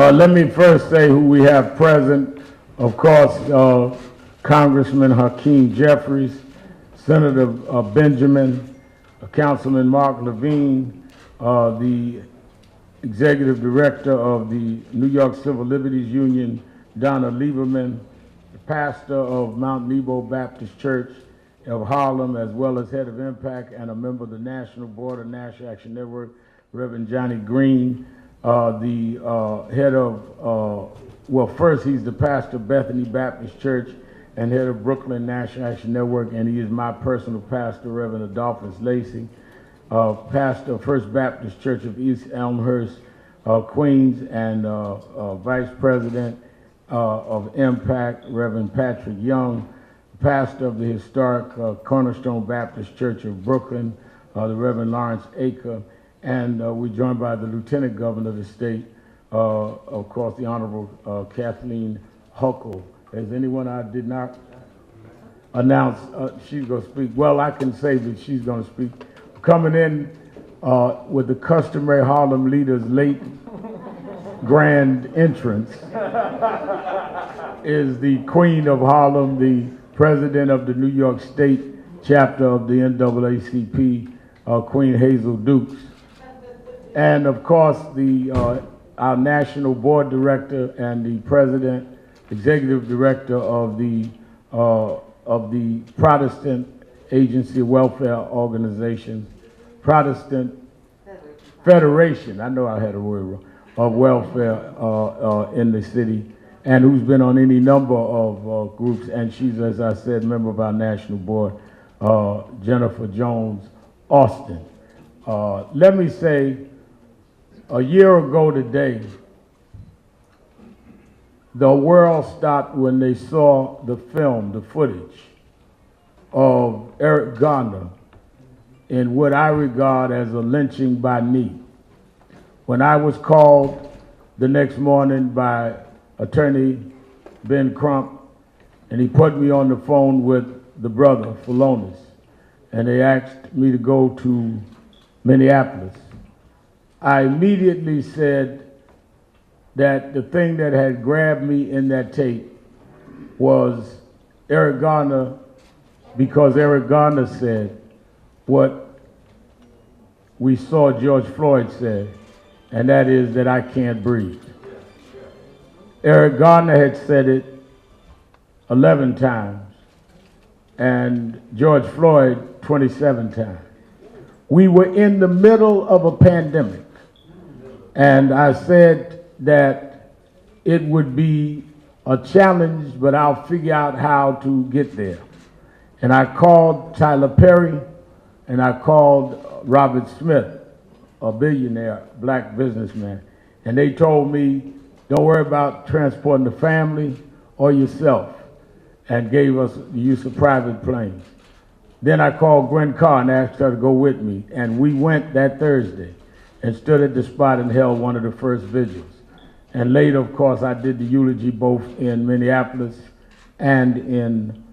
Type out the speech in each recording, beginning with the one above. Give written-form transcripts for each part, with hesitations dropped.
Let me first say who we have present. Of course, Congressman Hakeem Jeffries, Senator Benjamin, Councilman Mark Levine, the Executive Director of the New York Civil Liberties Union, Donna Lieberman, the pastor of Mount Nebo Baptist Church of Harlem, as well as head of Impact and a member of the National Board of National Action Network, Reverend Johnny Green, the head of, well, first he's the pastor of Bethany Baptist Church and head of Brooklyn National Action Network, and he is my personal pastor, Reverend Adolphus Lacey, pastor of First Baptist Church of East Elmhurst, Queens, and vice president of Impact, Reverend Patrick Young, pastor of the historic Cornerstone Baptist Church of Brooklyn, the Reverend Lawrence Aker, and we're joined by the Lieutenant Governor of the state, of course, the Honorable Kathleen Huckle. Is anyone I did not announce she's going to speak? Well, I can say that she's going to speak. Coming in with the customary Harlem leader's late grand entrance is the Queen of Harlem, the president of the New York State chapter of the NAACP, Queen Hazel Dukes. And of course, our national board director and the president, executive director of the Protestant Agency of Welfare Organizations, Protestant Federation, I know I had a word wrong, of welfare in the city, and who's been on any number of groups, and she's, as I said, member of our national board, Jennifer Jones Austin. Let me say, a year ago today, the world stopped when they saw the film, the footage of Eric Garner in what I regard as a lynching by knee. When I was called the next morning by Attorney Ben Crump, and he put me on the phone with the brother, Fulonis, and they asked me to go to Minneapolis, I immediately said that the thing that had grabbed me in that tape was Eric Garner, because Eric Garner said what we saw George Floyd said, and that is that I can't breathe. Eric Garner had said it 11 times, and George Floyd 27 times. We were in the middle of a pandemic, and I said that it would be a challenge, but I'll figure out how to get there. And I called Tyler Perry, and I called Robert Smith, a billionaire black businessman, and they told me, don't worry about transporting the family or yourself, and gave us the use of private planes. Then I called Gwen Carr and asked her to go with me, and we went that Thursday and stood at the spot and held one of the first vigils. And later, of course, I did the eulogy both in Minneapolis and in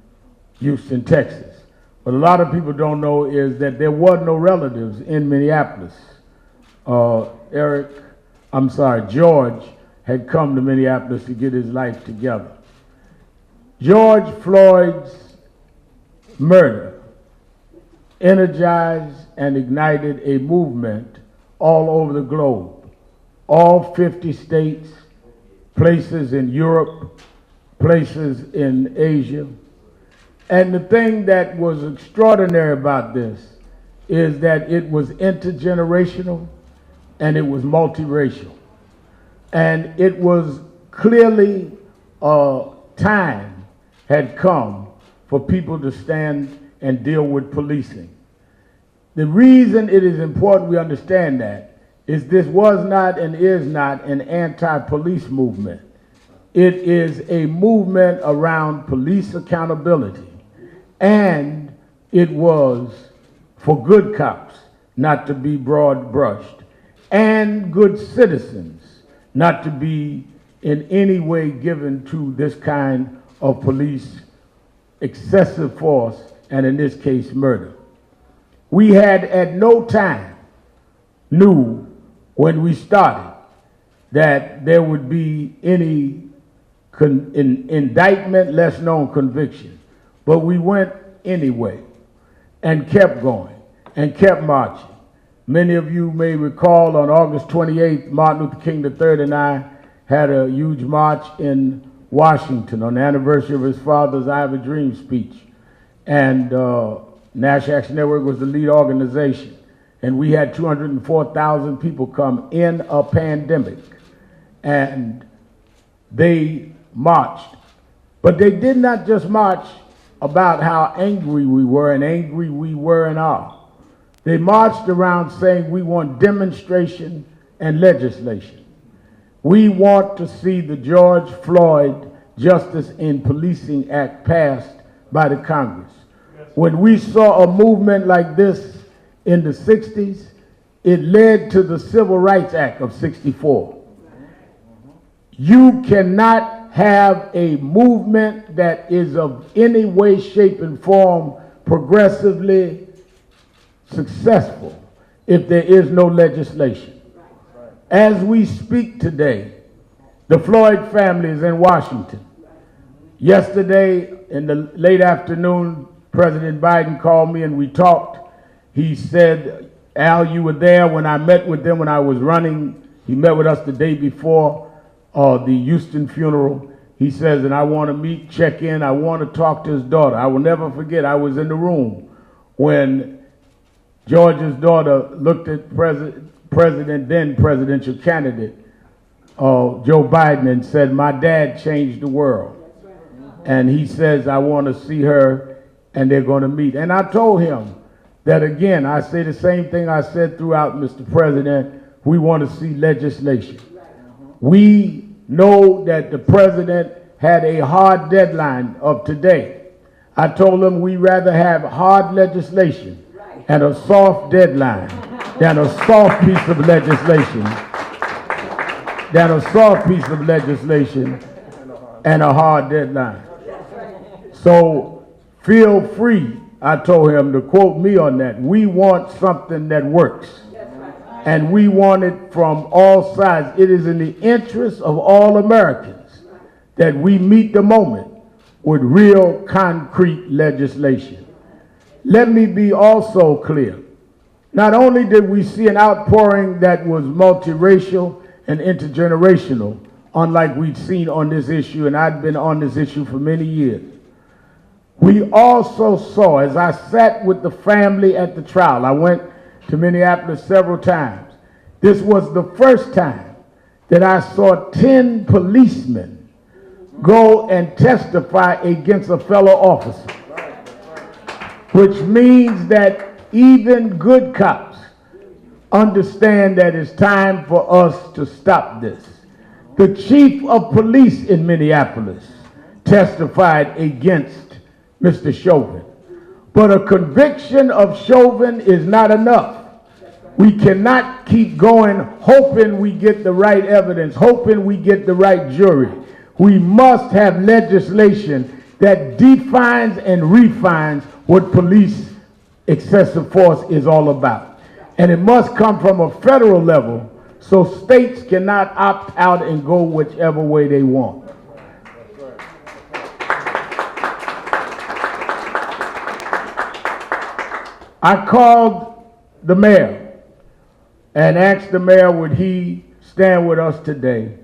Houston, Texas. What a lot of people don't know is that there were no relatives in Minneapolis. George had come to Minneapolis to get his life together. George Floyd's murder energized and ignited a movement all over the globe, all 50 states, places in Europe, places in Asia. And the thing that was extraordinary about this is that it was intergenerational and it was multiracial. And it was clearly time had come for people to stand and deal with policing. The reason it is important we understand that is this was not and is not an anti-police movement. It is a movement around police accountability. And it was for good cops not to be broad brushed, and good citizens not to be in any way given to this kind of police excessive force, and in this case, murder. We had at no time knew when we started that there would be any indictment, less known conviction. But we went anyway and kept going and kept marching. Many of you may recall on August 28th, Martin Luther King III and I had a huge march in Washington on the anniversary of his father's I Have a Dream speech. And National Action Network was the lead organization. And we had 204,000 people come in a pandemic. And they marched. But they did not just march about how angry we were and angry we were and are. They marched around saying we want demonstration and legislation. We want to see the George Floyd Justice in Policing Act passed by the Congress. When we saw a movement like this in the 60s, it led to the Civil Rights Act of 64. You cannot have a movement that is of any way, shape, and form progressively successful if there is no legislation. As we speak today, the Floyd family is in Washington. Yesterday, in the late afternoon, President Biden called me and we talked. He said, Al, you were there when I met with them when I was running. He met with us the day before the Houston funeral. He says, and I want to meet, check in. I want to talk to his daughter. I will never forget, I was in the room when George's daughter looked at then presidential candidate, Joe Biden, and said, my dad changed the world. And he says, I want to see her, and they're going to meet. And I told him that, again, I say the same thing I said throughout, Mr. President, we want to see legislation. We know that the president had a hard deadline of today. I told him we'd rather have hard legislation and a soft deadline than a soft piece of legislation, and a hard deadline. So feel free, I told him, to quote me on that. We want something that works. And we want it from all sides. It is in the interest of all Americans that we meet the moment with real concrete legislation. Let me be also clear. Not only did we see an outpouring that was multiracial and intergenerational, unlike we'd seen on this issue, and I'd been on this issue for many years, we also saw, as I sat with the family at the trial, I went to Minneapolis several times. This was the first time that I saw 10 policemen go and testify against a fellow officer, which means that even good cops understand that it's time for us to stop this. The chief of police in Minneapolis testified against Mr. Chauvin. But a conviction of Chauvin is not enough. We cannot keep going hoping we get the right evidence, hoping we get the right jury. We must have legislation that defines and refines what police excessive force is all about. And it must come from a federal level so states cannot opt out and go whichever way they want. I called the mayor and asked the mayor would he stand with us today,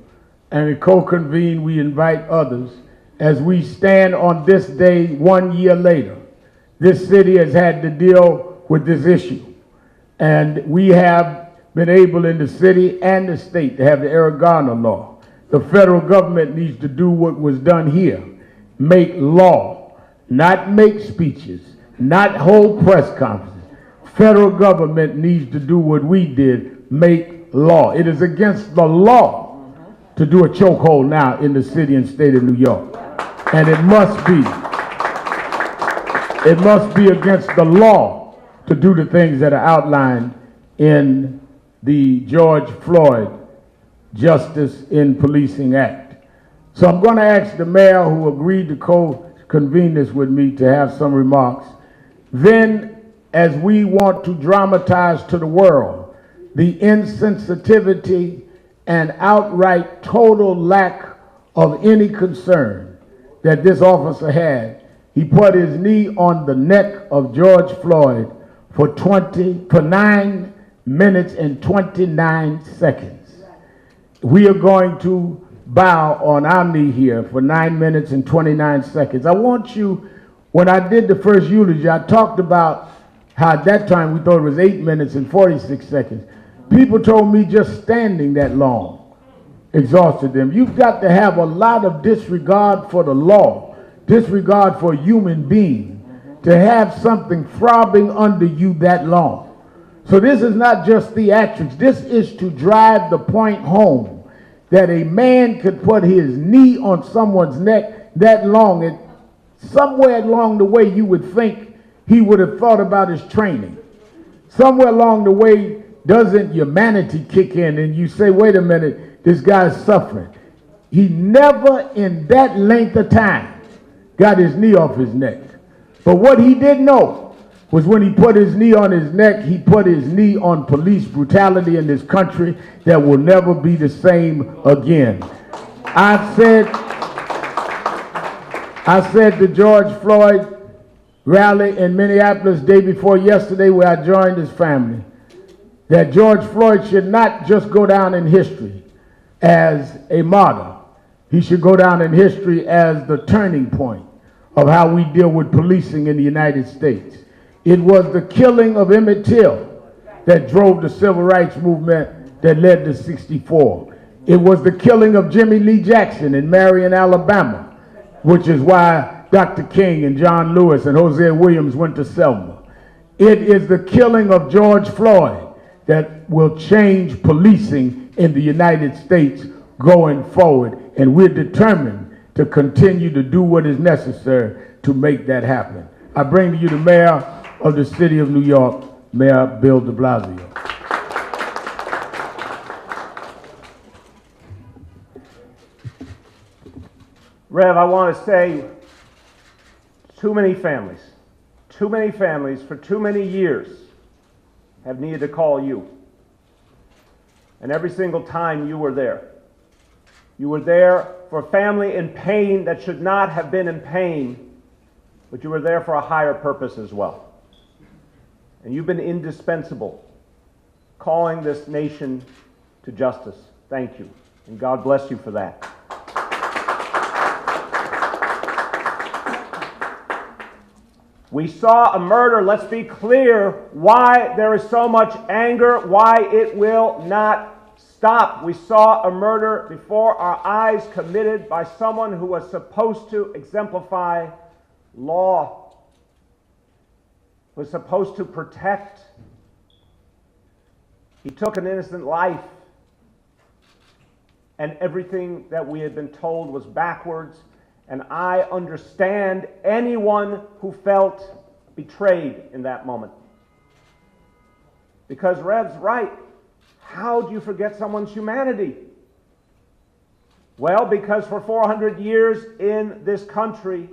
and we co-convene, we invite others as we stand on this day 1 year later. This city has had to deal with this issue, and we have been able in the city and the state to have the Eric Garner law. The federal government needs to do what was done here, make law, not make speeches, not hold press conferences. Federal government needs to do what we did, make law. It is against the law to do a chokehold now in the city and state of New York. And it must be against the law to do the things that are outlined in the George Floyd Justice in Policing Act. So I'm going to ask the mayor, who agreed to co-convene this with me, to have some remarks. Then, as we want to dramatize to the world the insensitivity and outright total lack of any concern that this officer had, he put his knee on the neck of George Floyd for 9 minutes and 29 seconds. We are going to bow on our knee here for 9 minutes and 29 seconds. I want you, when I did the first eulogy, I talked about how at that time we thought it was 8 minutes and 46 seconds. People told me just standing that long exhausted them. You've got to have a lot of disregard for the law, disregard for a human being, to have something throbbing under you that long. So this is not just theatrics. This is to drive the point home that a man could put his knee on someone's neck that long. And somewhere along the way you would think he would have thought about his training. Somewhere along the way, doesn't humanity kick in and you say, wait a minute, this guy's suffering. He never in that length of time got his knee off his neck. But what he did know was when he put his knee on his neck, he put his knee on police brutality in this country that will never be the same again. I said the George Floyd rally in Minneapolis day before yesterday, where I joined his family, that George Floyd should not just go down in history as a martyr. He should go down in history as the turning point of how we deal with policing in the United States. It was the killing of Emmett Till that drove the civil rights movement that led to 64. It was the killing of Jimmy Lee Jackson in Marion, Alabama, which is why Dr. King and John Lewis and Hosea Williams went to Selma. It is the killing of George Floyd that will change policing in the United States going forward, and we're determined to continue to do what is necessary to make that happen. I bring to you the mayor of the city of New York, Mayor Bill de Blasio. Rev, I want to say too many families for too many years have needed to call you. And every single time you were there. You were there for a family in pain that should not have been in pain, but you were there for a higher purpose as well. And you've been indispensable, calling this nation to justice. Thank you, and God bless you for that. We saw a murder. Let's be clear why there is so much anger, why it will not stop. We saw a murder before our eyes committed by someone who was supposed to exemplify law, was supposed to protect. He took an innocent life, and everything that we had been told was backwards. And I understand anyone who felt betrayed in that moment. Because Rev's right. How do you forget someone's humanity? Well, because for 400 years in this country,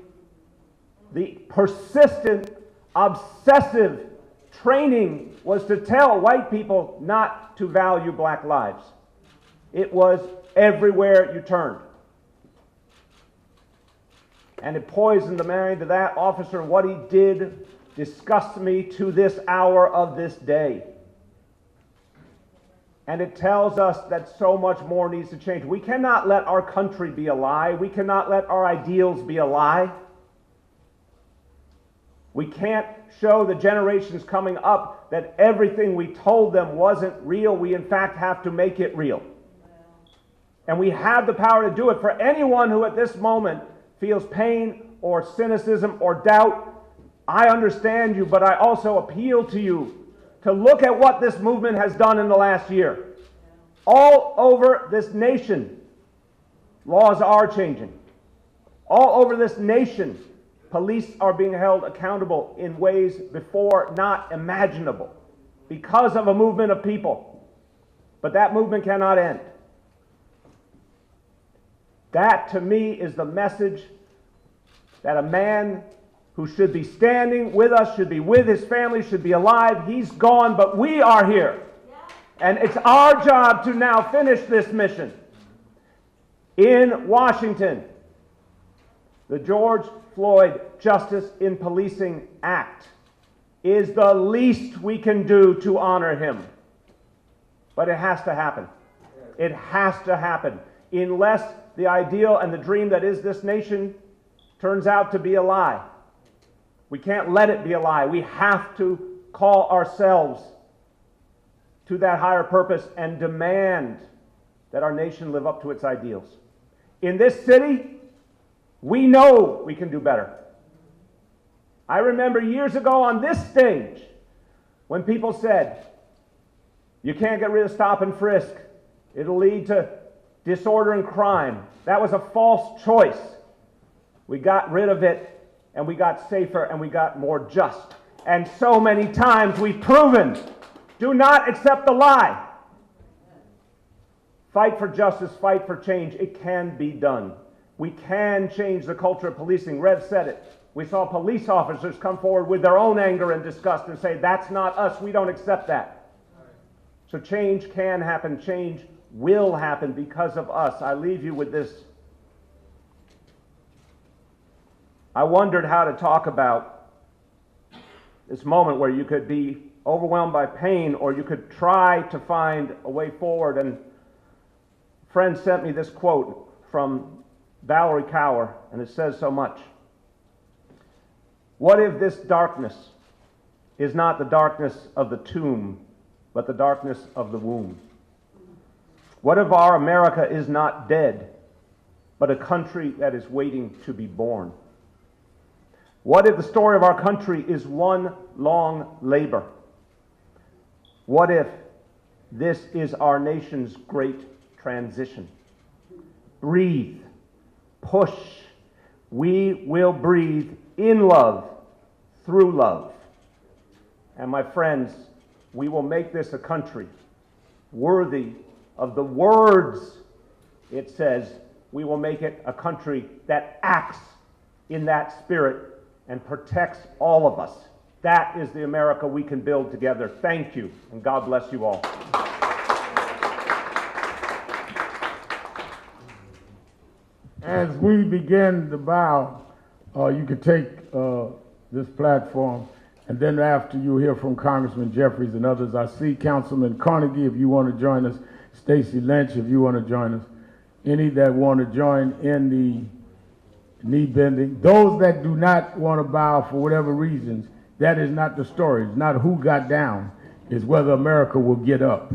the persistent, obsessive training was to tell white people not to value black lives. It was everywhere you turned. And it poisoned the mind of that officer. What he did disgusts me to this hour of this day. And it tells us that so much more needs to change. We cannot let our country be a lie. We cannot let our ideals be a lie. We can't show the generations coming up that everything we told them wasn't real. We, in fact, have to make it real. And we have the power to do it. For anyone who at this moment feels pain or cynicism or doubt, I understand you, but I also appeal to you to look at what this movement has done in the last year. All over this nation, laws are changing. All over this nation, police are being held accountable in ways before not imaginable because of a movement of people. But that movement cannot end. That, to me, is the message that a man who should be standing with us, should be with his family, should be alive, he's gone, but we are here. And it's our job to now finish this mission. In Washington, the George Floyd Justice in Policing Act is the least we can do to honor him. But it has to happen. It has to happen. Unless the ideal and the dream that is this nation turns out to be a lie. We can't let it be a lie. We have to call ourselves to that higher purpose and demand that our nation live up to its ideals. In this city, we know we can do better. I remember years ago on this stage when people said, you can't get rid of stop and frisk. It'll lead to disorder and crime. That was a false choice. We got rid of it, and we got safer, and we got more just. And so many times we've proven, do not accept the lie. Fight for justice, fight for change. It can be done. We can change the culture of policing. Rev said it. We saw police officers come forward with their own anger and disgust and say, that's not us, we don't accept that. So change can happen, change will happen because of us. I leave you with this. I wondered how to talk about this moment where you could be overwhelmed by pain or you could try to find a way forward. And a friend sent me this quote from Valerie Cower, and it says so much. What if this darkness is not the darkness of the tomb, but the darkness of the womb? What if our America is not dead, but a country that is waiting to be born? What if the story of our country is one long labor? What if this is our nation's great transition? Breathe. Push. We will breathe in love, through love. And my friends, we will make this a country worthy of the words it says. We will make it a country that acts in that spirit and protects all of us. That is the America we can build together. Thank you, and God bless you all. As we begin to bow, you could take this platform, and then after you hear from Congressman Jeffries and others, I see Councilman Carnegie, if you want to join us, Stacey Lynch, if you want to join us, any that want to join in the knee bending. Those that do not want to bow for whatever reasons, that is not the story. It's not who got down. It's whether America will get up.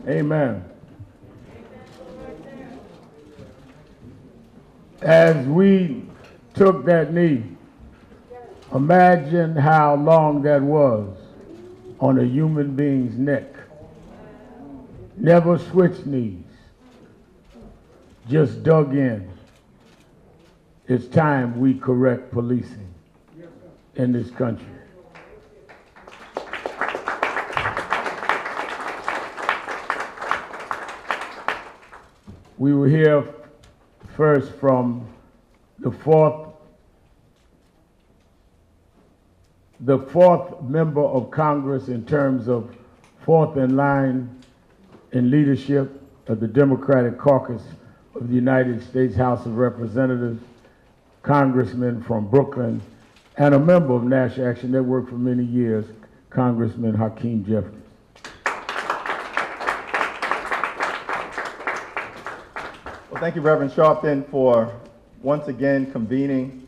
Amen. As we took that knee, imagine how long that was on a human being's neck. Never switched knees, just dug in. It's time we correct policing in this country. We will hear first from the fourth member of Congress in terms of fourth in line in leadership of the Democratic Caucus of the United States House of Representatives, Congressman from Brooklyn, and a member of National Action Network for many years, Congressman Hakeem Jeffries. Well, thank you, Reverend Sharpton, for once again convening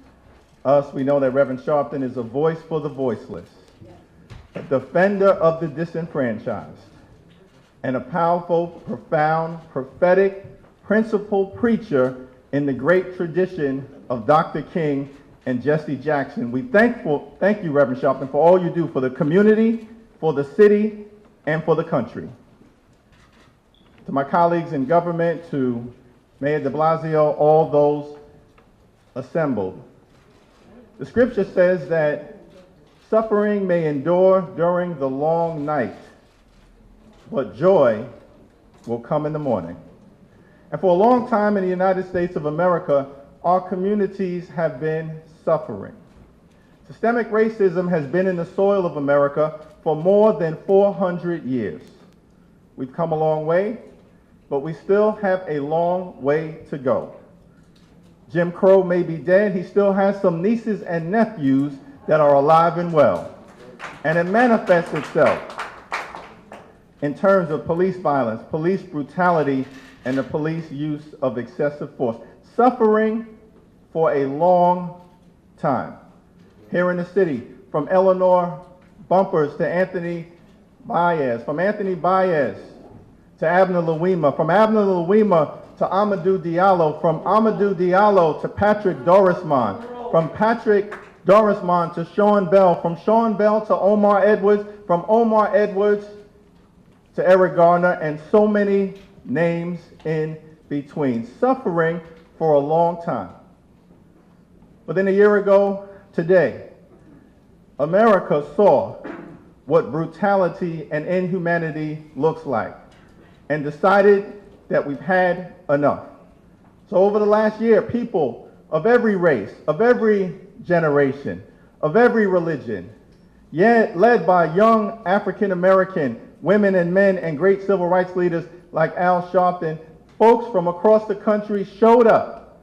us. We know that Reverend Sharpton is a voice for the voiceless, a defender of the disenfranchised, and a powerful, profound, prophetic, principled preacher in the great tradition of Dr. King and Jesse Jackson. We thank you, Reverend Sharpton, for all you do for the community, for the city, and for the country. To my colleagues in government, to Mayor de Blasio, all those assembled. The scripture says that suffering may endure during the long night, but joy will come in the morning. And for a long time in the United States of America, our communities have been suffering. Systemic racism has been in the soil of America for more than 400 years. We've come a long way, but we still have a long way to go. Jim Crow may be dead, he still has some nieces and nephews that are alive and well. And it manifests itself in terms of police violence, police brutality, and the police use of excessive force. Suffering for a long time. Here in the city, from Eleanor Bumpers to Anthony Baez, from Anthony Baez to Abner Louima, from Abner Louima to Amadou Diallo, from Amadou Diallo to Patrick Dorismond, from Patrick Dorismond to Sean Bell, from Sean Bell to Omar Edwards, from Omar Edwards to Eric Garner, and so many names in between. Suffering for a long time. But then a year ago today, America saw what brutality and inhumanity looks like and decided that we've had enough. So over the last year, people of every race, of every generation, of every religion, yet led by young African-American women and men and great civil rights leaders like Al Sharpton, folks from across the country showed up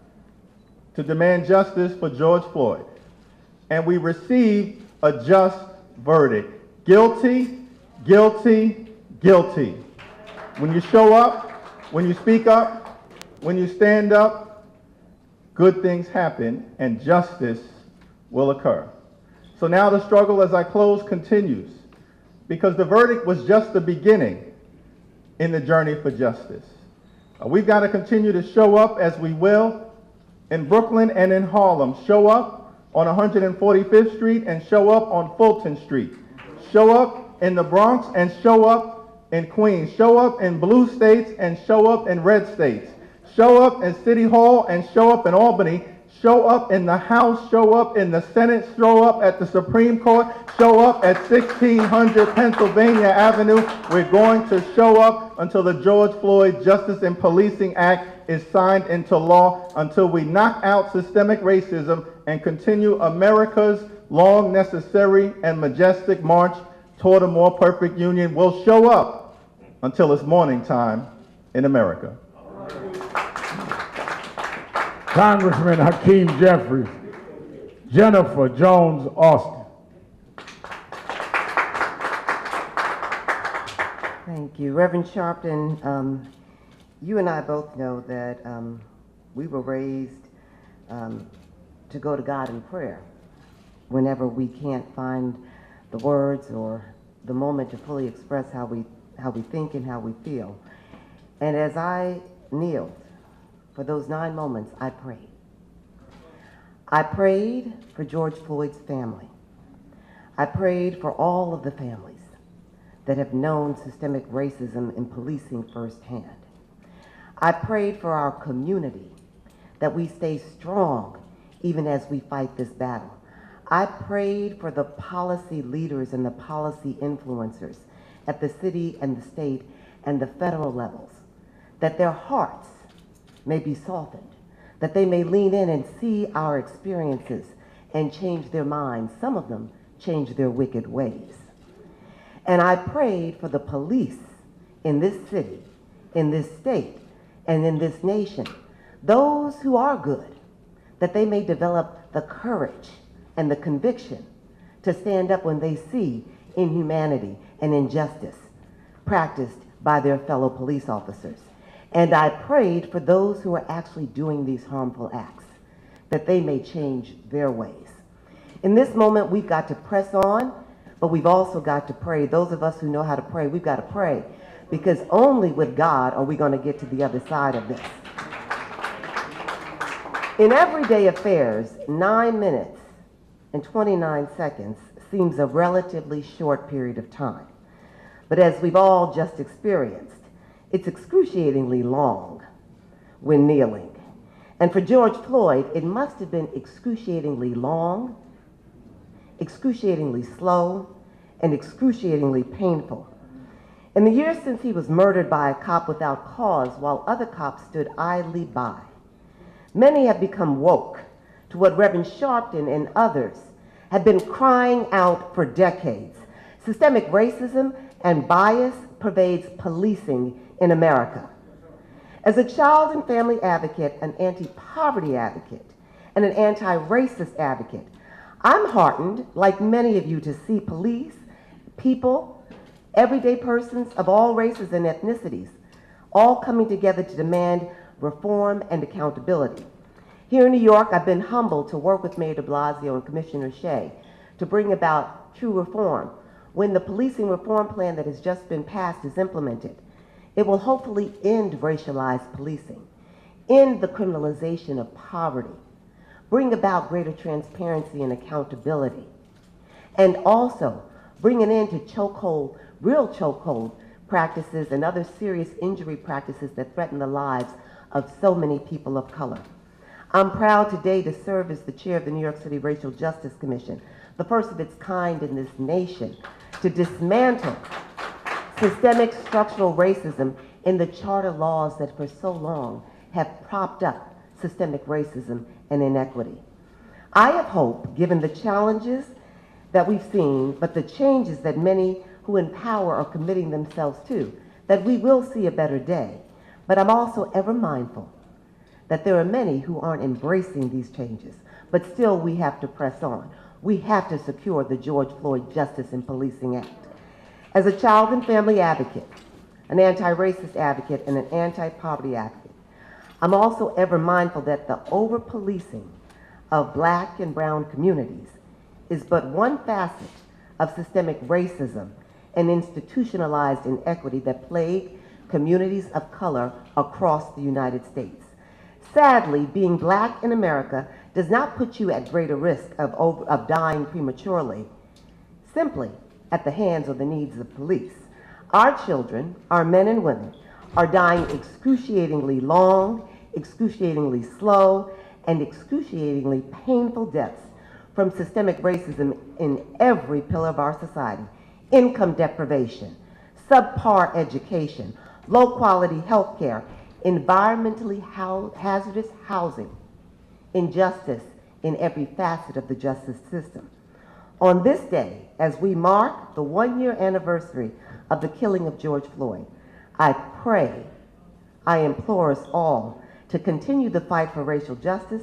to demand justice for George Floyd. And we received a just verdict. Guilty, guilty, guilty. When you show up, when you speak up, when you stand up, good things happen and justice will occur. So now the struggle as I close continues, because the verdict was just the beginning in the journey for justice. We've got to continue to show up as we will in Brooklyn and in Harlem. Show up on 145th Street and show up on Fulton Street. Show up in the Bronx and show up in Queens. Show up in blue states and show up in red states. Show up in City Hall and show up in Albany. Show up in the House, show up in the Senate, show up at the Supreme Court, show up at 1600 Pennsylvania Avenue. We're going to show up until the George Floyd Justice and Policing Act is signed into law, until we knock out systemic racism and continue America's long, necessary, and majestic march toward a more perfect union. We'll show up until it's morning time in America. Congressman Hakeem Jeffries, Jennifer Jones Austin. Thank you. Reverend Sharpton, you and I both know that we were raised to go to God in prayer whenever we can't find the words or the moment to fully express how how we think, and how we feel. And as I kneeled for those 9 moments, I prayed. I prayed for George Floyd's family. I prayed for all of the families that have known systemic racism in policing firsthand. I prayed for our community, that we stay strong even as we fight this battle. I prayed for the policy leaders and the policy influencers at the city and the state and the federal levels, that their hearts may be softened, that they may lean in and see our experiences and change their minds. Some of them change their wicked ways. And I prayed for the police in this city, in this state, and in this nation, those who are good, that they may develop the courage and the conviction to stand up when they see inhumanity and injustice practiced by their fellow police officers. And I prayed for those who are actually doing these harmful acts, that they may change their ways. In this moment, we've got to press on, but we've also got to pray. Those of us who know how to pray, we've got to pray, because only with God are we going to get to the other side of this. In everyday affairs, 9 minutes and 29 seconds seems a relatively short period of time. But as we've all just experienced, it's excruciatingly long when kneeling. And for George Floyd, it must have been excruciatingly long, excruciatingly slow, and excruciatingly painful. In the years since he was murdered by a cop without cause while other cops stood idly by, many have become woke to what Reverend Sharpton and others have been crying out for decades. Systemic racism and bias pervades policing in America. As a child and family advocate, an anti-poverty advocate, and an anti-racist advocate, I'm heartened, like many of you, to see police, people, everyday persons of all races and ethnicities, all coming together to demand reform and accountability. Here in New York, I've been humbled to work with Mayor de Blasio and Commissioner Shea to bring about true reform. When the policing reform plan that has just been passed is implemented, it will hopefully end racialized policing, end the criminalization of poverty, bring about greater transparency and accountability, and also bring an end to chokehold, real chokehold practices and other serious injury practices that threaten the lives of so many people of color. I'm proud today to serve as the chair of the New York City Racial Justice Commission, the first of its kind in this nation, to dismantle systemic structural racism in the charter laws that for so long have propped up systemic racism and inequity. I have hope, given the challenges that we've seen, but the changes that many who in power are committing themselves to, that we will see a better day. But I'm also ever mindful that there are many who aren't embracing these changes, but still we have to press on. We have to secure the George Floyd Justice in Policing Act. As a child and family advocate, an anti-racist advocate, and an anti-poverty advocate, I'm also ever mindful that the over-policing of Black and brown communities is but one facet of systemic racism and institutionalized inequity that plague communities of color across the United States. Sadly, being Black in America does not put you at greater risk of dying prematurely, simply at the hands or the needs of police. Our children, our men and women, are dying excruciatingly long, excruciatingly slow, and excruciatingly painful deaths from systemic racism in every pillar of our society. Income deprivation, subpar education, low-quality health care, environmentally hazardous housing, injustice in every facet of the justice system. On this day, as we mark the 1-year anniversary of the killing of George Floyd, I pray, I implore us all to continue the fight for racial justice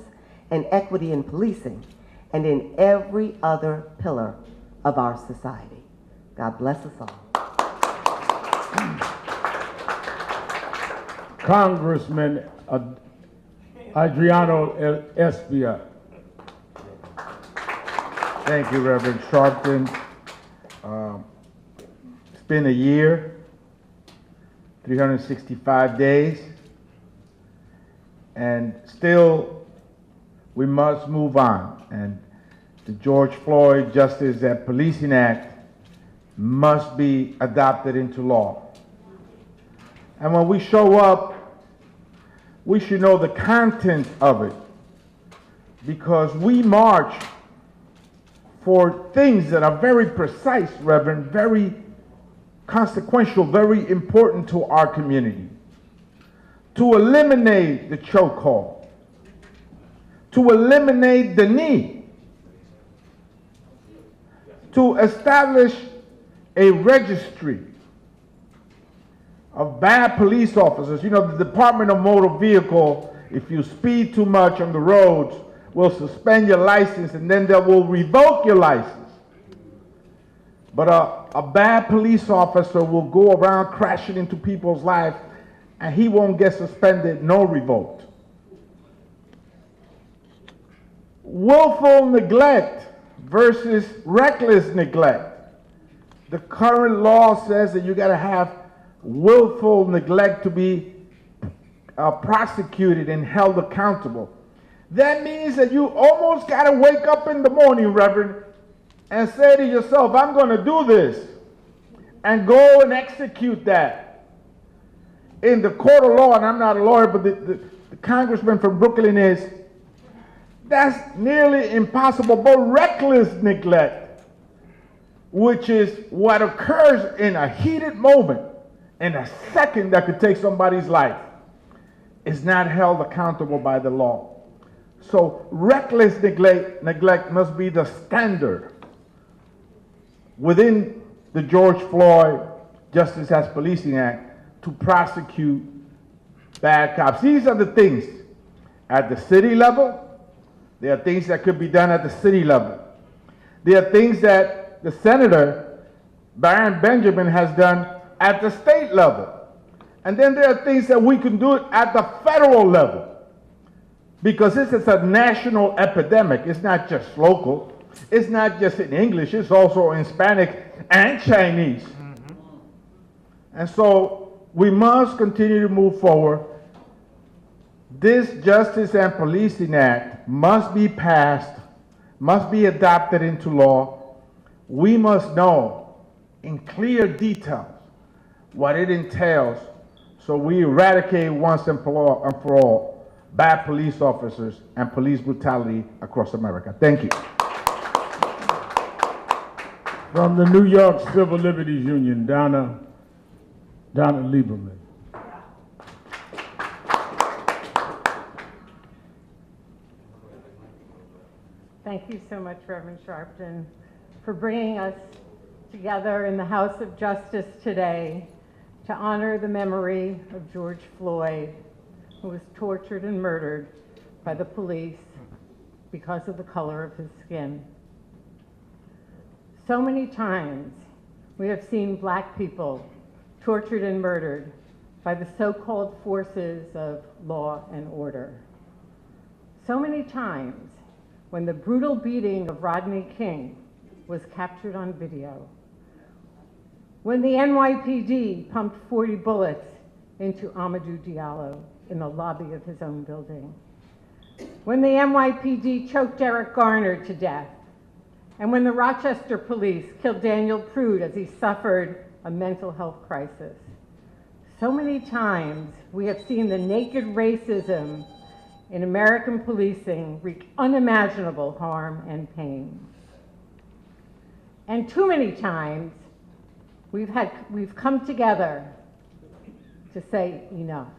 and equity in policing and in every other pillar of our society. God bless us all. Congressman Adriano Espia. Thank you, Reverend Sharpton. It's been a year 365 days, and still we must move on. And the George Floyd Justice and Policing Act must be adopted into law. And when we show up, we should know the content of it, because we march for things that are very precise, Reverend, very consequential, very important to our community. To eliminate the chokehold, to eliminate the knee, to establish a registry of bad police officers. You know, the Department of Motor Vehicle, if you speed too much on the roads, will suspend your license, and then they will revoke your license. But a bad police officer will go around crashing into people's lives, and he won't get suspended nor revoked. Willful neglect versus reckless neglect. The current law says that you got to have willful neglect to be prosecuted and held accountable. That means that you almost got to wake up in the morning, Reverend, and say to yourself, I'm going to do this, and go and execute that. In the court of law, and I'm not a lawyer, but the congressman from Brooklyn is, that's nearly impossible. But reckless neglect, which is what occurs in a heated moment, in a second that could take somebody's life, is not held accountable by the law. So reckless neglect must be the standard within the George Floyd Justice as Policing Act to prosecute bad cops. These are the things at the city level. There are things that could be done at the city level. There are things that the Senator, Baron Benjamin, has done at the state level. And then there are things that we can do at the federal level. Because this is a national epidemic. It's not just local. It's not just in English. It's also in Hispanic and Chinese. Mm-hmm. And so we must continue to move forward. This Justice and Policing Act must be passed, must be adopted into law. We must know in clear details what it entails, so we eradicate once and for all bad police officers and police brutality across America. Thank you. From the New York Civil Liberties Union, Donna Lieberman. Thank you so much, Reverend Sharpton, for bringing us together in the House of Justice today to honor the memory of George Floyd, who was tortured and murdered by the police because of the color of his skin. So many times we have seen Black people tortured and murdered by the so-called forces of law and order. So many times when the brutal beating of Rodney King was captured on video, when the NYPD pumped 40 bullets into Amadou Diallo in the lobby of his own building, when the NYPD choked Eric Garner to death, and when the Rochester police killed Daniel Prude as he suffered a mental health crisis. So many times we have seen the naked racism in American policing wreak unimaginable harm and pain. And too many times we've come together to say enough.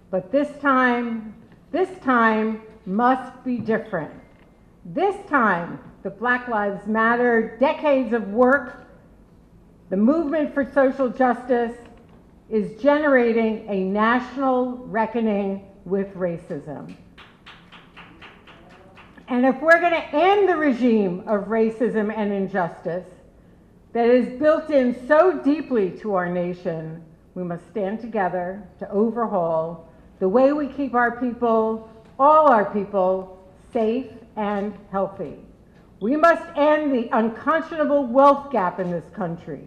But this time must be different. This time, the Black Lives Matter, decades of work, the movement for social justice is generating a national reckoning with racism. And if we're going to end the regime of racism and injustice that is built in so deeply to our nation, we must stand together to overhaul the way we keep our people, all our people, safe and healthy. We must end the unconscionable wealth gap in this country.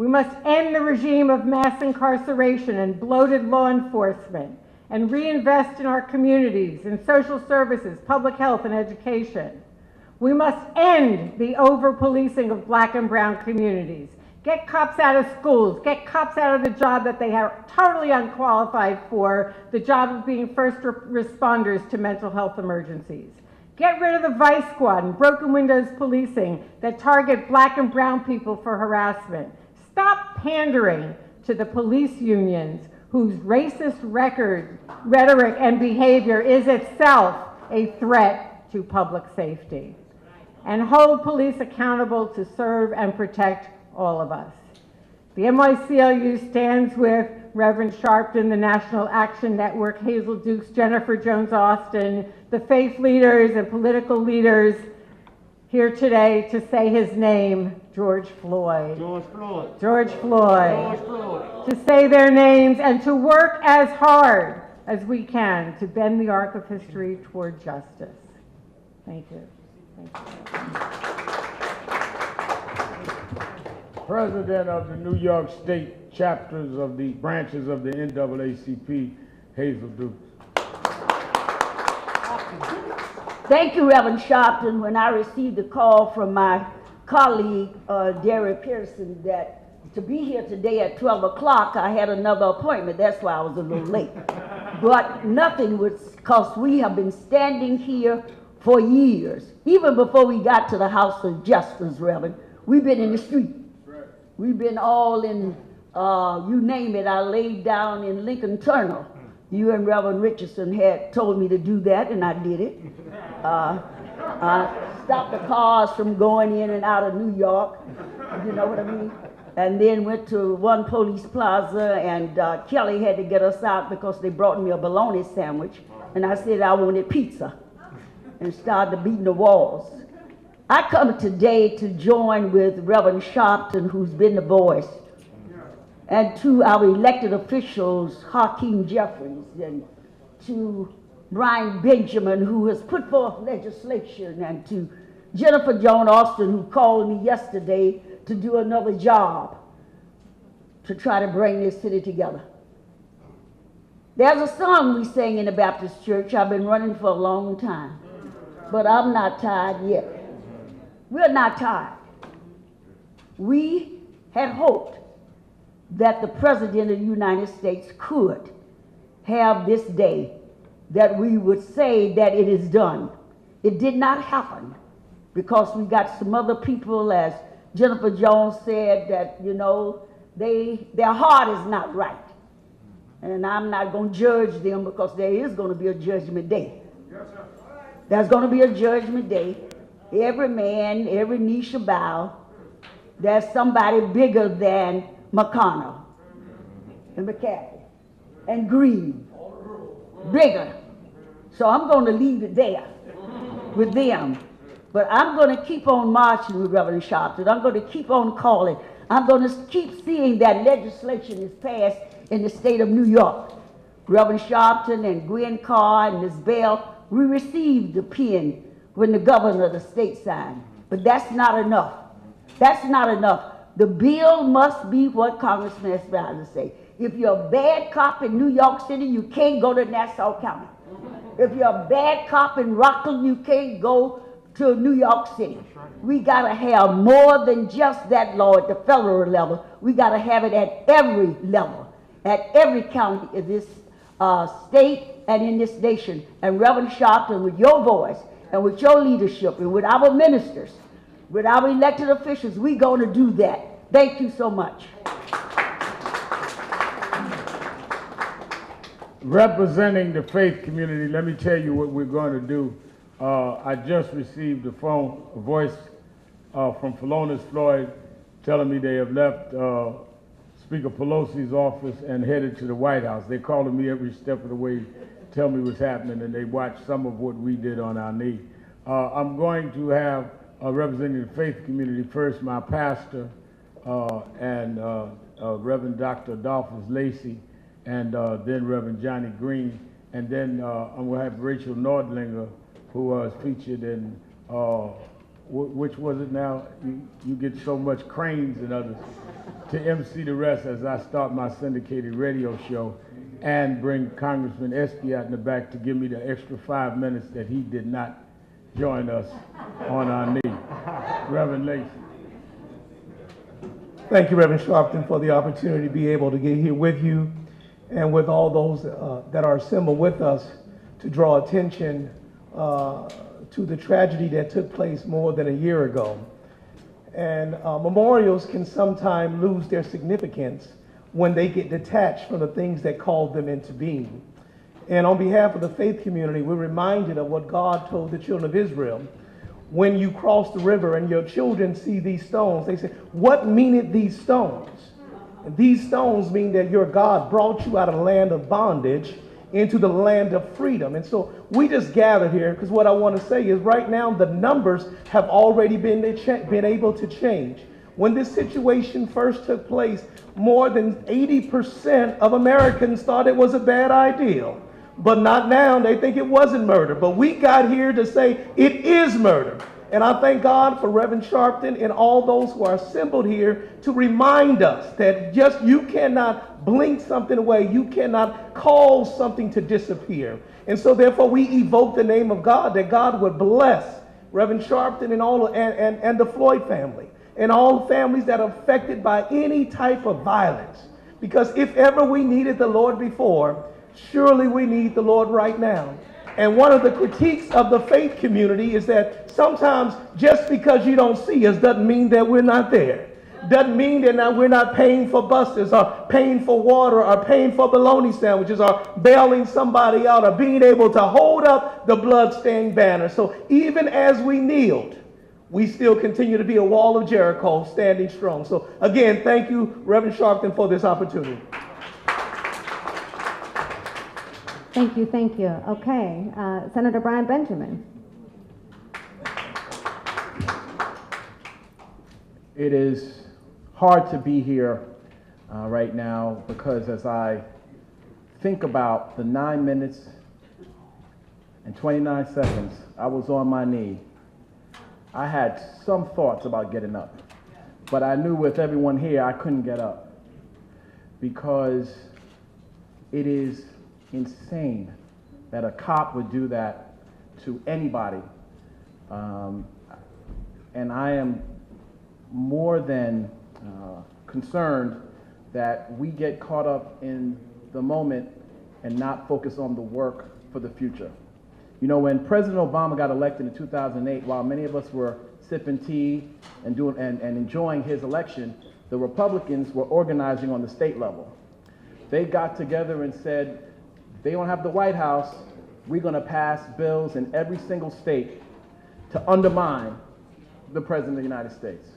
We must end the regime of mass incarceration and bloated law enforcement and reinvest in our communities, in social services, public health, and education. We must end the over-policing of black and brown communities. Get cops out of schools. Get cops out of the job that they are totally unqualified for, the job of being first responders to mental health emergencies. Get rid of the vice squad and broken windows policing that target black and brown people for harassment. Stop pandering to the police unions whose racist rhetoric and behavior is itself a threat to public safety. And hold police accountable to serve and protect all of us. The NYCLU stands with Reverend Sharpton, the National Action Network, Hazel Dukes, Jennifer Jones Austin, the faith leaders and political leaders here today to say his name, George Floyd. George Floyd. George Floyd. George Floyd. To say their names and to work as hard as we can to bend the arc of history toward justice. Thank you. Thank you. President of the New York State chapters of the branches of the NAACP, Hazel Dukes. Thank you, Reverend Sharpton. When I received a call from my colleague, Derry Pearson, that to be here today at 12 o'clock, I had another appointment. That's why I was a little late. But nothing was, because we have been standing here for years. Even before we got to the House of Justice, Reverend, we've been in the street. We've been all in, you name it. I laid down in Lincoln Tunnel. You and Reverend Richardson had told me to do that, and I did it. I stopped the cars from going in and out of New York, you know what I mean? And then went to one police plaza, and Kelly had to get us out because they brought me a bologna sandwich, and I said I wanted pizza, and started beating the walls. I come today to join with Reverend Sharpton, who's been the voice, and to our elected officials, Hakeem Jeffries, and to Brian Benjamin, who has put forth legislation, and to Jennifer Jones Austin, who called me yesterday to do another job to try to bring this city together. There's a song we sing in the Baptist church. I've been running for a long time, but I'm not tired yet. We're not tired. We had hoped that the President of the United States could have this day that we would say that it is done. It did not happen because we got some other people, as Jennifer Jones said, that, you know, their heart is not right. And I'm not going to judge them because there is going to be a judgment day. There's going to be a judgment day. Every man, every knee shall bow. There's somebody bigger than McConnell and McCarthy and Green. Bigger. So I'm going to leave it there with them. But I'm going to keep on marching with Reverend Sharpton. I'm going to keep on calling. I'm going to keep seeing that legislation is passed in the state of New York. Reverend Sharpton and Gwen Carr and Ms. Bell, we received the pen when the governor of the state signed. But that's not enough. That's not enough. The bill must be what Congressman Blasio say. If you're a bad cop in New York City, you can't go to Nassau County. If you're a bad cop in Rockland, you can't go to New York City. We got to have more than just that law at the federal level. We got to have it at every level, at every county in this state and in this nation. And Reverend Sharpton, with your voice and with your leadership and with our ministers, with our elected officials, we're going to do that. Thank you so much. Representing the faith community, let me tell you what we're going to do. I just received a voice from Philonis Floyd telling me they have left Speaker Pelosi's office and headed to the White House. They're calling me every step of the way, tell me what's happening, and they watched some of what we did on our knee. I'm going to have representing the faith community first, my pastor and Reverend Dr. Adolphus Lacey, and then Reverend Johnny Green, and then I'm going to have Rachel Nordlinger, who was featured in, which was it now? You get so much Cranes and others. to MC the rest as I start my syndicated radio show and bring Congressman Espy out in the back to give me the extra 5 minutes that he did not join us on our knee. Reverend Lacey. Thank you, Reverend Sharpton, for the opportunity to be able to get here with you and with all those that are assembled with us to draw attention to the tragedy that took place more than a year ago. And memorials can sometimes lose their significance when they get detached from the things that called them into being. And on behalf of the faith community, we're reminded of what God told the children of Israel. When you cross the river and your children see these stones, they say, "What meaneth these stones?" And these stones mean that your God brought you out of the land of bondage into the land of freedom. And so we just gathered here because what I want to say is right now the numbers have already been able to change. When this situation first took place, more than 80% of Americans thought it was a bad idea. But not now. They think it wasn't murder. But we got here to say it is murder. And I thank God for Reverend Sharpton and all those who are assembled here to remind us that just you cannot blink something away. You cannot cause something to disappear. And so therefore we evoke the name of God, that God would bless Reverend Sharpton and all and the Floyd family and all families that are affected by any type of violence. Because if ever we needed the Lord before, surely we need the Lord right now. And one of the critiques of the faith community is that sometimes just because you don't see us doesn't mean that we're not there. Doesn't mean that we're not paying for buses or paying for water or paying for bologna sandwiches or bailing somebody out or being able to hold up the bloodstained banner. So even as we kneeled, we still continue to be a wall of Jericho standing strong. So again, thank you, Reverend Sharpton, for this opportunity. Thank you, thank you. Okay, Senator Brian Benjamin. It is hard to be here right now because as I think about the 9 minutes and 29 seconds I was on my knee, I had some thoughts about getting up, but I knew with everyone here I couldn't get up because it is insane that a cop would do that to anybody. And I am more than concerned that we get caught up in the moment and not focus on the work for the future. You know, when President Obama got elected in 2008, while many of us were sipping tea and enjoying his election, the Republicans were organizing on the state level. They got together and said, they don't have the White House, we're going to pass bills in every single state to undermine the President of the United States.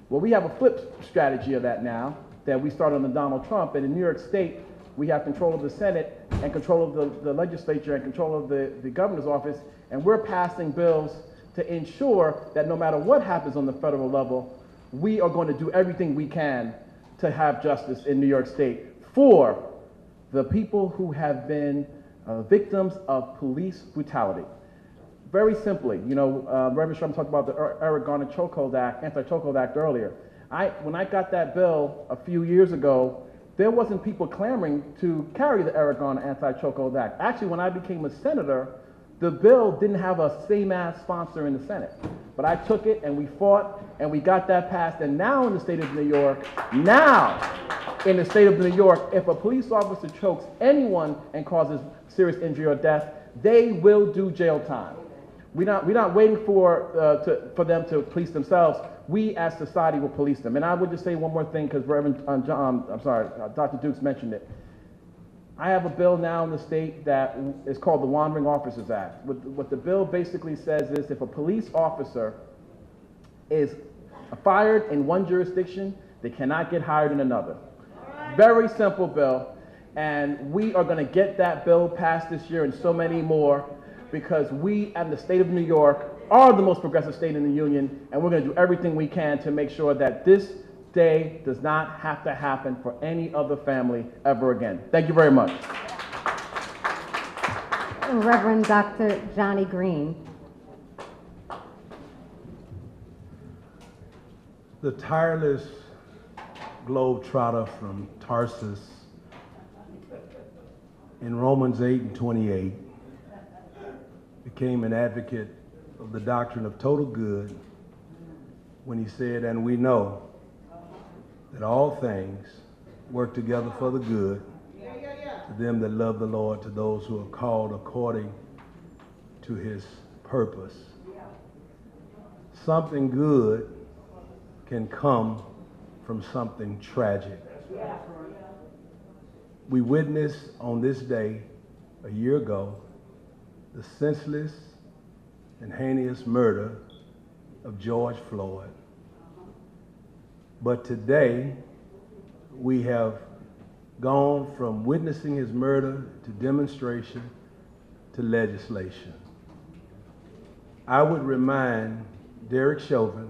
Well, we have a flip strategy of that now that we started under Donald Trump, and in New York State, we have control of the Senate and control of the legislature and control of the governor's office, and we're passing bills to ensure that no matter what happens on the federal level, we are going to do everything we can to have justice in New York State for the people who have been victims of police brutality. Very simply, you know, Reverend Sharpton talked about the Eric Garner Chokehold Act, Anti-Chokehold Act earlier. When I got that bill a few years ago, there wasn't people clamoring to carry the Eric Garner Anti-Chokehold Act. Actually, when I became a senator, the bill didn't have a same-ass sponsor in the Senate. But I took it and we fought and we got that passed. And now in the state of New York, if a police officer chokes anyone and causes serious injury or death, they will do jail time. We're not waiting for them to police themselves. We as society will police them. And I would just say one more thing because Dr. Dukes mentioned it. I have a bill now in the state that is called the Wandering Officers Act. What the bill basically says is if a police officer is fired in one jurisdiction, they cannot get hired in another. Very simple bill. And we are going to get that bill passed this year and so many more because we and the state of New York are the most progressive state in the union, and we're going to do everything we can to make sure that this day does not have to happen for any other family ever again. Thank you very much. Reverend Dr. Johnny Green. The tireless globetrotter from Tarsus in Romans 8:28 became an advocate of the doctrine of total good when he said, "And we know that all things work together for the good to them that love the Lord, to those who are called according to his purpose." Something good can come from something tragic. We witnessed on this day a year ago the senseless and heinous murder of George Floyd. But today we have gone from witnessing his murder to demonstration to legislation. I would remind Derek Chauvin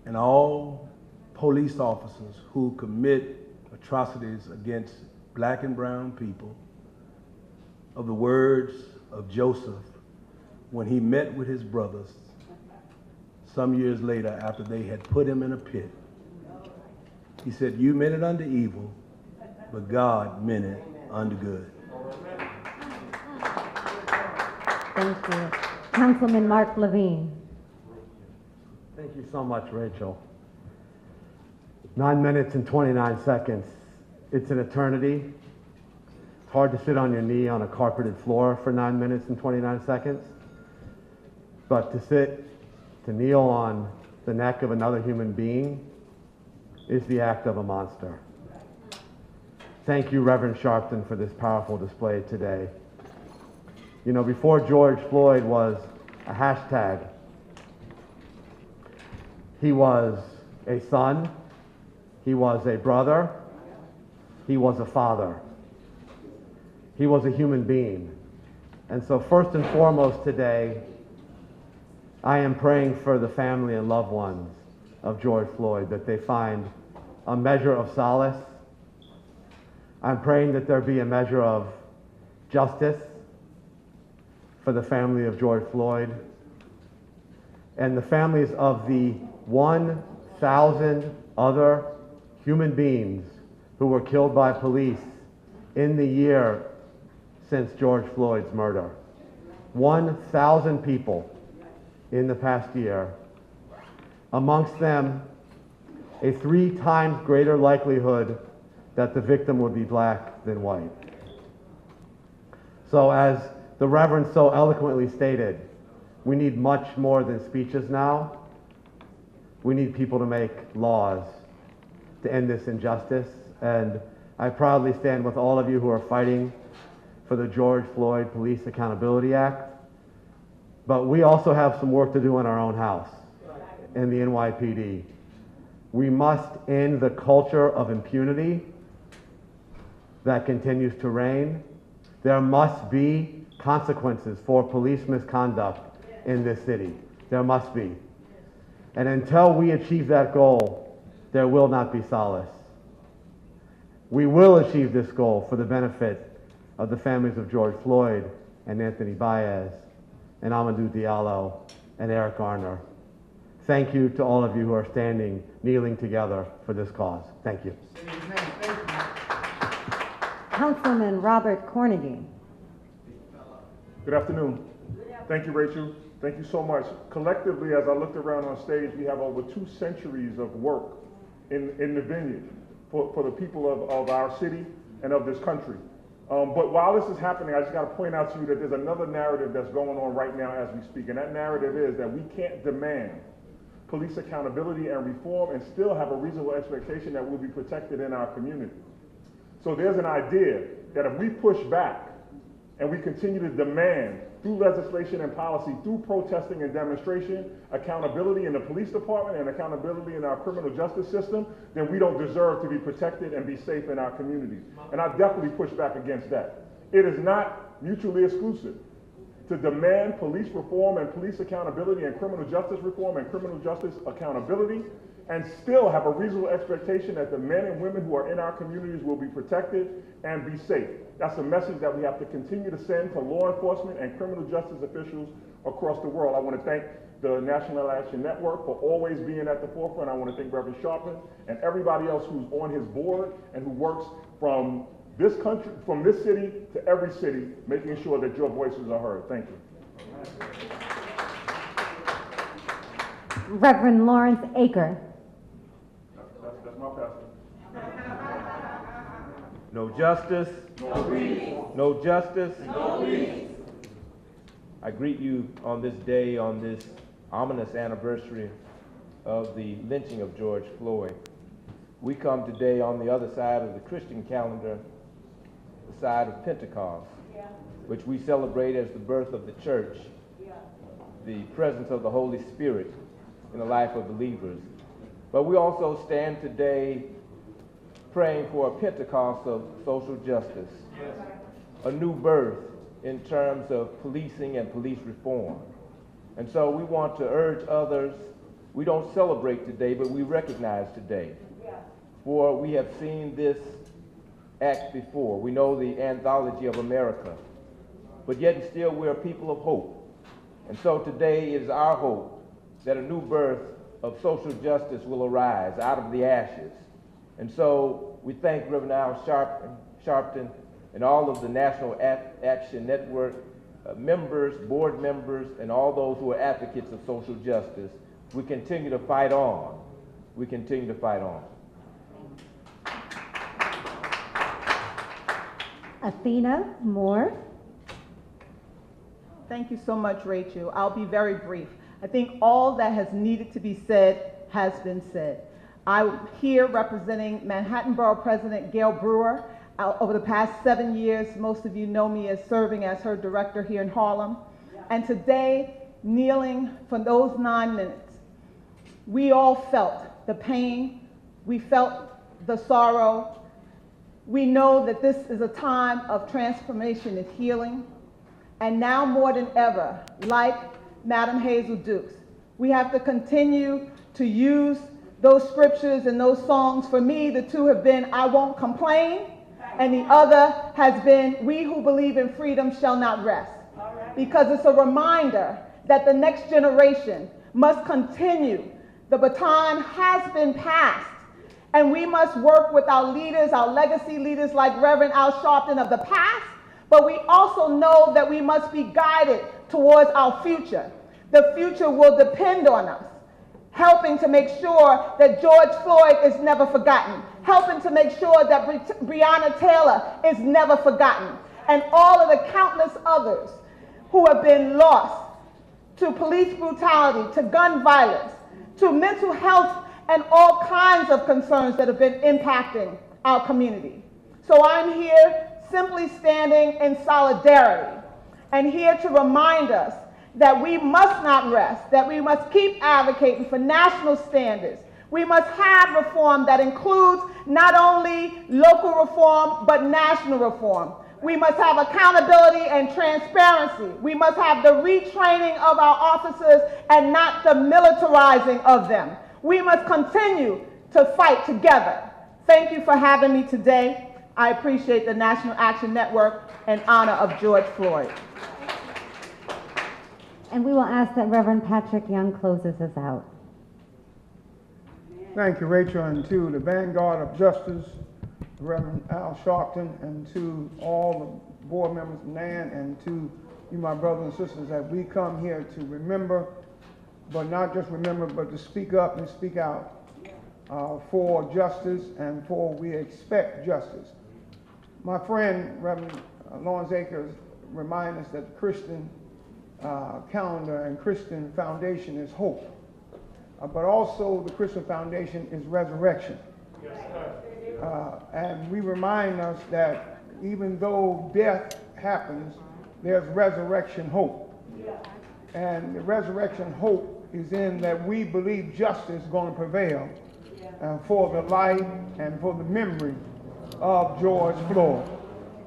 and all police officers who commit atrocities against black and brown people of the words of Joseph when he met with his brothers some years later after they had put him in a pit. He said, "You meant it unto evil, but God meant it unto good." Thank you. Councilman Mark Levine. Thank you so much, Rachel. 9 minutes and 29 seconds. It's an eternity. It's hard to sit on your knee on a carpeted floor for 9 minutes and 29 seconds. But to kneel on the neck of another human being is the act of a monster. Thank you, Reverend Sharpton, for this powerful display today. You know, before George Floyd was a hashtag, he was a son, he was a brother, he was a father. He was a human being. And so first and foremost today, I am praying for the family and loved ones of George Floyd, that they find a measure of solace. I'm praying that there be a measure of justice for the family of George Floyd and the families of the 1,000 other human beings who were killed by police in the year since George Floyd's murder. 1,000 people in the past year. Amongst them, a 3 times greater likelihood that the victim would be black than white. So as the Reverend so eloquently stated, we need much more than speeches now. We need people to make laws to end this injustice. And I proudly stand with all of you who are fighting for the George Floyd Police Accountability Act. But we also have some work to do in our own house, in the NYPD. We must end the culture of impunity that continues to reign. There must be consequences for police misconduct in this city. There must be. And until we achieve that goal, there will not be solace. We will achieve this goal for the benefit of the families of George Floyd and Anthony Baez and Amadou Diallo and Eric Garner. Thank you to all of you who are standing, kneeling together for this cause. Thank you. Councilman Robert Cornegy. Good afternoon. Thank you, Rachel. Thank you so much. Collectively, as I looked around on stage, we have over 2 centuries of work in the vineyard for the people of our city and of this country. But while this is happening, I just got to point out to you that there's another narrative that's going on right now as we speak, and that narrative is that we can't demand police accountability and reform and still have a reasonable expectation that we'll be protected in our community. So there's an idea that if we push back and we continue to demand through legislation and policy, through protesting and demonstration, accountability in the police department and accountability in our criminal justice system, then we don't deserve to be protected and be safe in our communities. And I definitely push back against that. It is not mutually exclusive to demand police reform and police accountability and criminal justice reform and criminal justice accountability and still have a reasonable expectation that the men and women who are in our communities will be protected and be safe. That's a message that we have to continue to send to law enforcement and criminal justice officials across the world. I want to thank the National Action Network for always being at the forefront. I want to thank Reverend Sharpton and everybody else who's on his board and who works from this country, from this city to every city, making sure that your voices are heard. Thank you. Reverend Lawrence Aker. That's my pastor. No justice. No peace. No justice. No peace. I greet you on this day, on this ominous anniversary of the lynching of George Floyd. We come today on the other side of the Christian calendar, the side of Pentecost, which we celebrate as the birth of the church, the presence of the Holy Spirit in the life of believers. But we also stand today praying for a Pentecost of social justice, a new birth in terms of policing and police reform. And so we want to urge others, we don't celebrate today, but we recognize today. For we have seen this act before. We know the anthology of America, but yet and still we're a people of hope. And so today it is our hope that a new birth of social justice will arise out of the ashes. And so we thank Reverend Al Sharpton and all of the National Action Network members, board members, and all those who are advocates of social justice. We continue to fight on. We continue to fight on. Athena Moore. Thank you so much, Rachel. I'll be very brief. I think all that has needed to be said has been said. I'm here representing Manhattan Borough President Gail Brewer. Over the past 7 years, most of you know me as serving as her director here in Harlem. And today, kneeling for those 9 minutes, we all felt the pain, we felt the sorrow. We know that this is a time of transformation and healing. And now more than ever, like Madam Hazel Dukes, we have to continue to use those scriptures and those songs. For me, the two have been, I won't complain, and the other has been, we who believe in freedom shall not rest. Because it's a reminder that the next generation must continue. The baton has been passed, and we must work with our leaders, our legacy leaders like Reverend Al Sharpton of the past, but we also know that we must be guided towards our future. The future will depend on us, helping to make sure that George Floyd is never forgotten, helping to make sure that Breonna Taylor is never forgotten, and all of the countless others who have been lost to police brutality, to gun violence, to mental health, and all kinds of concerns that have been impacting our community. So I'm here simply standing in solidarity and here to remind us that we must not rest, that we must keep advocating for national standards. We must have reform that includes not only local reform, but national reform. We must have accountability and transparency. We must have the retraining of our officers and not the militarizing of them. We must continue to fight together. Thank you for having me today. I appreciate the National Action Network in honor of George Floyd. And we will ask that Reverend Patrick Young closes us out. Thank you, Rachel, and to the Vanguard of Justice, Reverend Al Sharpton, and to all the board members, Nan, and to you, my brothers and sisters, that we come here to remember, but not just remember, but to speak up and speak out for justice and for we expect justice. My friend, Reverend Lawrence Akers, reminds us that the Christian calendar and Christian foundation is hope. But also the Christian foundation is resurrection. And we remind us that even though death happens, there's resurrection hope. And the resurrection hope is in that we believe justice is going to prevail for the life and for the memory of George Floyd.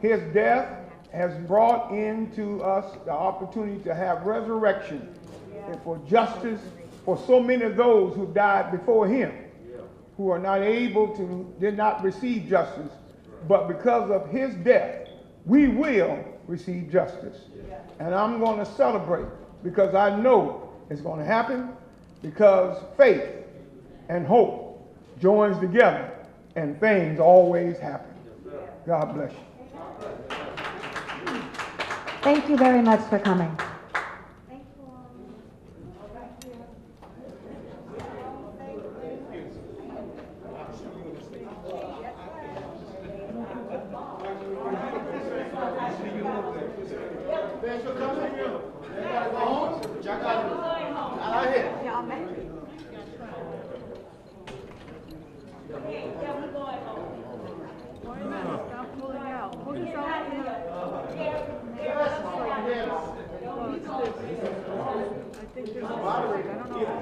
His death has brought into us the opportunity to have resurrection and for justice for so many of those who died before him, who are not able to, did not receive justice, but because of his death, we will receive justice. And I'm going to celebrate because I know It's going to happen because faith and hope joins together, and things always happen. God bless you. Thank you very much for coming. I think there's a moderator. I don't know.